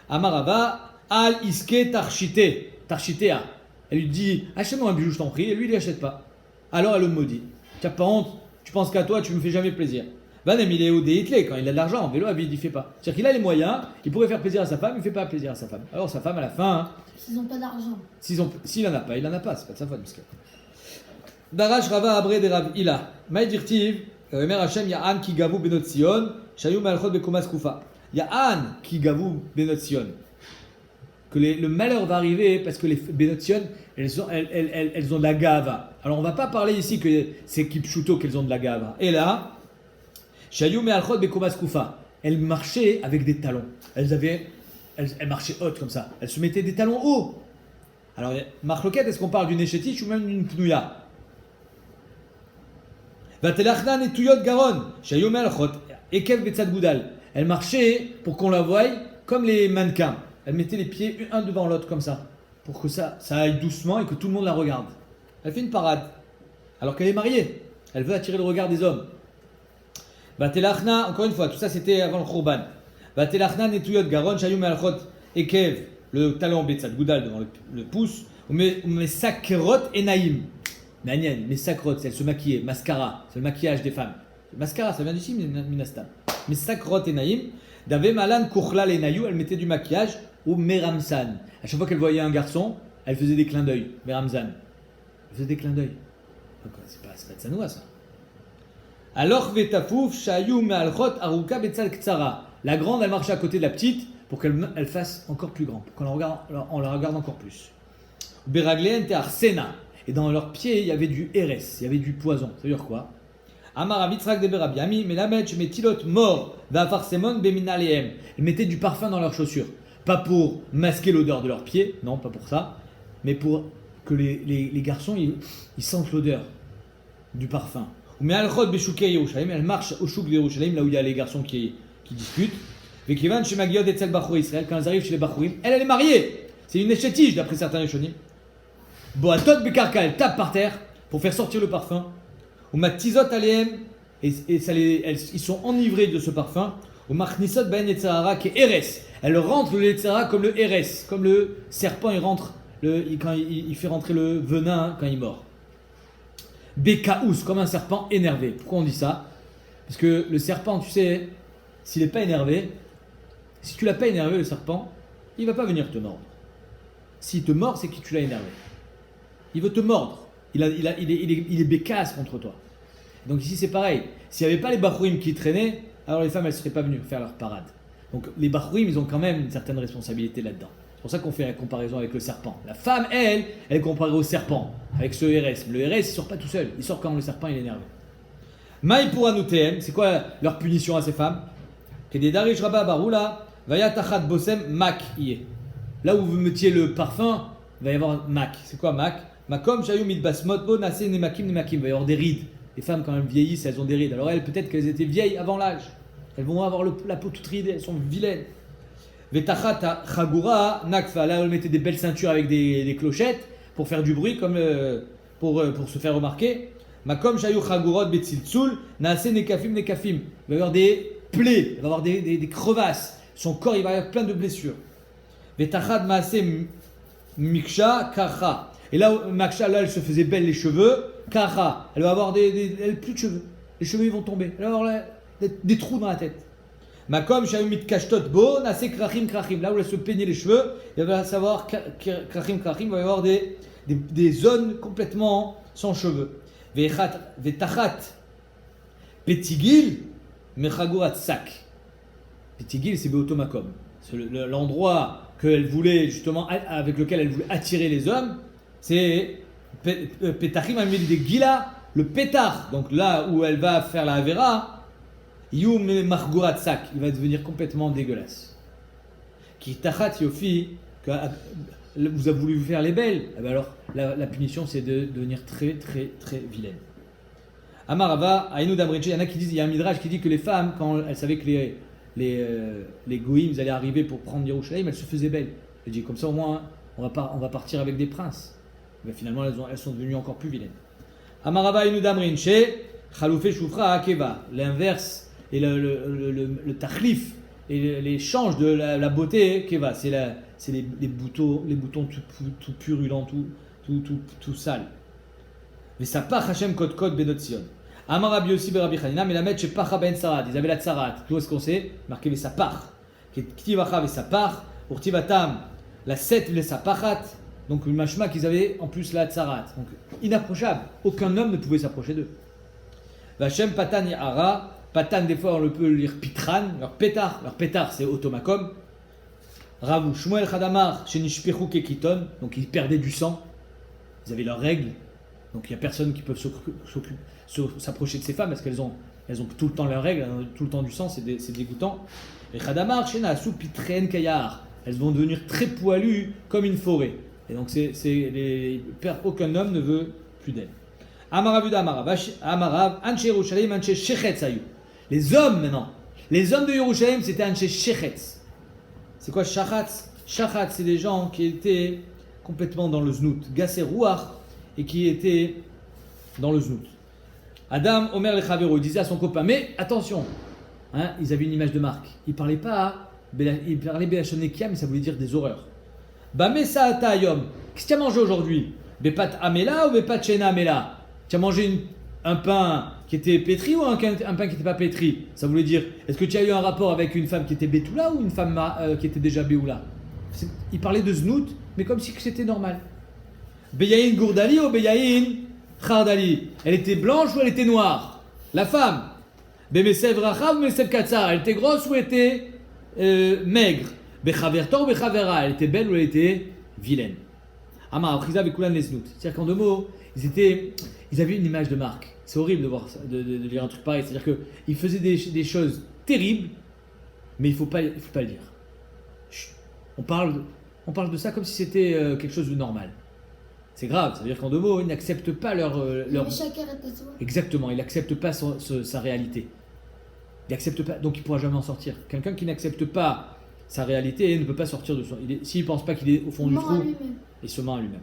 Amarava al iske tarchitea. Elle lui dit achète-moi un bijou, je t'en prie, et lui il l'achète pas. Alors elle le maudit. Tu n'as pas honte, tu penses qu'à toi, tu me fais jamais plaisir. Vanem il est au déhitlé, quand il a de l'argent, en vélo, il fait pas. C'est-à-dire qu'il a les moyens, il pourrait faire plaisir à sa femme, il fait pas plaisir à sa femme. Alors sa femme à la fin, S'ils n'ont pas d'argent. s'il en a pas, il en a pas, c'est pas de sa faute. Darash Rava Abre de Rav Ila. Maïdirtiv, Mer Hashem Ya'an ki gavu benot Sion, Shayou Malchot bekomas kufa. Ya'an ki gavu benot Sion. Que le malheur va arriver parce que les benot Sion, elles ont de la gava. Alors on va pas parler ici que c'est Kipchuto qu'elles ont de la gava. Et là, Shayou Malchot bekomas kufa. Elles marchaient avec des talons. Elles marchaient hautes comme ça. Elles se mettaient des talons hauts. Alors, Marloquette, est-ce qu'on parle d'une échétiche ou même d'une pnouya? Vatelachna netuyot garon, shayom alchot, ekev betzad goudal. Elle marchait pour qu'on la voie comme les mannequins. Elle mettait les pieds un devant l'autre comme ça, pour que ça aille doucement et que tout le monde la regarde. Elle fait une parade, alors qu'elle est mariée. Elle veut attirer le regard des hommes. Vatelachna, encore une fois, tout ça c'était avant le Khurban. Vatelachna netuyot garon, shayom alchot, ekev, le talon betzad goudal devant le pouce, mais sakerot et naïm. Nanienne, mais sakrot, elle se maquillait, mascara, c'est le maquillage des femmes. Mascara, ça vient d'ici, minastam. Mais sakrot et naïm, d'ave malan kuchla les naïou, elle mettait du maquillage ou meramsan. À chaque fois qu'elle voyait un garçon, elle faisait des clins d'œil, meramsan. Elle faisait des clins d'œil. C'est pas de sanoua ça. Alors vetafouf shayou me'alchot aruka betzal ktsara. La grande, elle marchait à côté de la petite pour qu'elle fasse encore plus grand, pour qu'on la regarde encore plus. Beragleen te arsena. Et dans leurs pieds, il y avait du RS, il y avait du poison. Ça veut dire quoi? Amar Avitzrak de Berabiami, mais la metch, mais tilot mort, va farsemon beminaleem. Ils mettaient du parfum dans leurs chaussures. Pas pour masquer l'odeur de leurs pieds, non, pas pour ça, mais pour que les garçons ils sentent l'odeur du parfum. Mais Al-Khod Beshukei Yerushalayim, elle marche au chouk de Yerushalayim, là où il y a les garçons qui discutent. Vekivan chez Magiot et Tzel Bachou Israël, quand elles arrivent chez les Bachourim, elle est mariée. C'est une échétige d'après certains Rishonim. Boatot Bekarka, elle tape par terre pour faire sortir le parfum. Ou Matizot Aleem, et ils sont enivrés de ce parfum. Ou Machnisot Ben Yetzahara qui est Eres. Elle rentre le Yetzahara comme le Eres, comme le serpent il rentre, quand il fait rentrer le venin quand il mord. Bekaous, comme un serpent énervé. Pourquoi on dit ça? Parce que le serpent, tu sais, s'il n'est pas énervé, si tu l'as pas énervé le serpent, il va pas venir te mordre. S'il te mord, c'est que tu l'as énervé. Il veut te mordre. Il est bécasse contre toi. Donc ici c'est pareil. S'il n'y avait pas les Bachourim qui traînaient, alors les femmes elles ne seraient pas venues faire leur parade. Donc les Bachourim ils ont quand même une certaine responsabilité là-dedans. C'est pour ça qu'on fait la comparaison avec le serpent. La femme elle est comparée au serpent avec ce RS. Le RS il sort pas tout seul. Il sort quand le serpent il est énervé. Maï pour Anoutem, c'est quoi leur punition à ces femmes? Kededarish Rabba Baroula, Vaya Tachat Bosem Mak Iye. Là où vous mettiez le parfum, il va y avoir Mak. C'est quoi Mak? Makom Shayou Midbasmot Bo Nase Nemakim Nemakim. Il va y avoir des rides. Les femmes, quand elles vieillissent, elles ont des rides. Alors elles, peut-être qu'elles étaient vieilles avant l'âge. Elles vont avoir la peau toute ridée, elles sont vilaines. Vetachat Chagura Nakfa. Là, elles mettaient des belles ceintures avec des clochettes pour faire du bruit, comme pour se faire remarquer. Makom Shayou Chagurot Betziltzul Nase Nekafim Nekafim. Il va y avoir des plaies, il va y avoir des crevasses. Son corps, il va y avoir plein de blessures. Vetachat Maase Miksha Kacha. Et là, Maksha, là, elle se faisait belle les cheveux. Kacha, elle va avoir plus de cheveux. Les cheveux, ils vont tomber. Elle va avoir des trous dans la tête. Makom, Shayumit Kashtot Bo, Nase Krachim Krachim. Là où elle se peignait les cheveux, il va savoir Krachim Krachim, il va y avoir des zones complètement sans cheveux. Vetachat Petigil, Mechagurat Sak. Petigil, c'est Beotomakom. C'est l'endroit qu'elle voulait, justement, avec lequel elle voulait attirer les hommes. C'est Petachim a mis des gila, le pétard. Donc là où elle va faire la Avera, Yum Margurat Sak, il va devenir complètement dégueulasse. Qui tachat yofi, vous avez voulu vous faire les belles, eh bien alors la punition c'est de devenir très très très vilaine. Amarava, Aïnou Damriche, il y en a qui disent, il y a un midrash qui dit que les femmes, quand elles savaient que les goïms allaient arriver pour prendre Yerushalayim, elles se faisaient belles. Il dit comme ça au moins on va partir avec des princes. Mais finalement elles sont devenues encore plus vilaines. Amarava inudamrin chez Khaloufé Choufra Akeva. L'inverse et le tachlif et l'échange de la beauté Keva, c'est les boutons tout purulents, tout sales. Mais ça part Hachem Kod Kod Benot Sion. Amar Rabbi Yossi ben Rabbi Chanina, mais la mettre chez Pacha ben Sarat. Ils avaient la tsarat. D'où est-ce qu'on sait? Marqué les sapar. Ktivacha vesapar. Urtivatam, la set vesapachat. Donc une machma qu'ils avaient en plus la tsarat. Donc inapprochable. Aucun homme ne pouvait s'approcher d'eux. Vachem Patan Yara. Patan, des fois on le peut lire Pitran. Leur pétard c'est automakom. Ravu Shmuel Khadamar chez Nishpechu Kekiton. Donc ils perdaient du sang. Ils avaient leurs règles. Donc il n'y a personne qui peut s'approcher de ces femmes parce qu'elles ont tout le temps leurs règles, tout le temps du sang, c'est dégoûtant. Et Khadamar, Shenasu Pitren Kayar, elles vont devenir très poilues comme une forêt. Et donc aucun homme ne veut plus d'elles. Amaravuda Amarav, Anche Yerushalayim, Anche Shechetz Ayu. Les hommes maintenant, les hommes de Yerushalayim c'était Anche Shechetz. C'est quoi Shachatz? Shachatz, c'est des gens qui étaient complètement dans le znout. Gasser Ruach, et qui était dans le znout. Adam, Omer le Chavero, il disait à son copain, mais attention, hein, ils avaient une image de marque. Ils parlaient pas, ils parlaient Belachon Nekia, mais ça voulait dire des horreurs. Bamesa Atayom, qu'est-ce que tu as mangé aujourd'hui? Bepat Amela ou Bepat Shena Amela? Tu as mangé un pain qui était pétri ou un pain qui n'était pas pétri? Ça voulait dire, est-ce que tu as eu un rapport avec une femme qui était Betula ou une femme qui était déjà Béoula? Ils parlaient de znout, mais comme si c'était normal. Beyaïn Gourdali ou Beyaïn Khardali? Elle était blanche ou elle était noire? La femme. Bemesev Racha ou Bemesev Katsar? Elle était grosse ou elle était maigre? Bechavertor ou Bechavera? Elle était belle ou elle était vilaine? Amar Apriza Bekulan Lesnout. C'est-à-dire qu'en deux mots, ils avaient une image de marque. C'est horrible de voir ça, de lire un truc pareil. C'est-à-dire qu'ils faisaient des choses terribles, mais il ne faut pas le dire. Chut. On parle de ça comme si c'était quelque chose de normal. C'est grave, ça veut dire qu'en deux mots, ils n'acceptent pas leur... Exactement, ils n'acceptent pas sa réalité. Il n'accepte pas, donc il ne pourra jamais en sortir. Quelqu'un qui n'accepte pas sa réalité ne peut pas sortir de son... S'il ne pense pas qu'il est au fond du trou, il se ment à lui-même.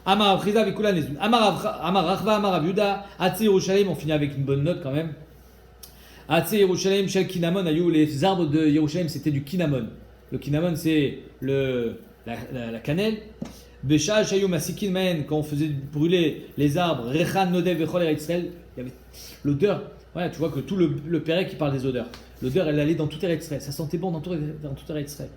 Amar Friza Vikulan Nezun. Amar Rachva, Amar Aviuda, Atse Yerushalayim, on finit avec une bonne note quand même. Atse Yerushalayim, Shel Kinamon, Ayou, les arbres de Yerushalayim, c'était du Kinamon. Le Kinamon, c'est la cannelle. Bécha, Shayou, Masikin, Maen, quand on faisait brûler les arbres, Rechan, Nodev, Vechol, Eretzrel, il y avait l'odeur. Ouais, tu vois que tout le Pérec qui parle des odeurs. L'odeur, elle allait dans tout Eretzrel. Ça sentait bon dans tout Eretzrel.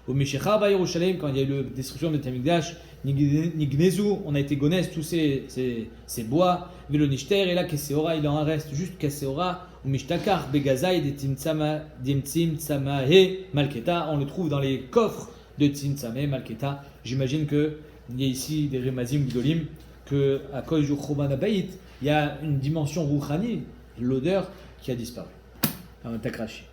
Au Meshecha, Ba Yerushalayim, quand il y a eu la destruction de Tamigdash, Nignezu, on a été gonès, tous ces bois, Velo Nishter, et là, Keseora, il en reste juste Keseora, ou Mishtakar, Begazai, Dimtsim, Tsamahe, Malketa, on le trouve dans les coffres de Tsimtsame, Malketa. J'imagine qu'il y a ici des Remazim Gdolim, qu'à cause du Choban Abayit, il y a une dimension Rouchani, l'odeur qui a disparu. Takrashi.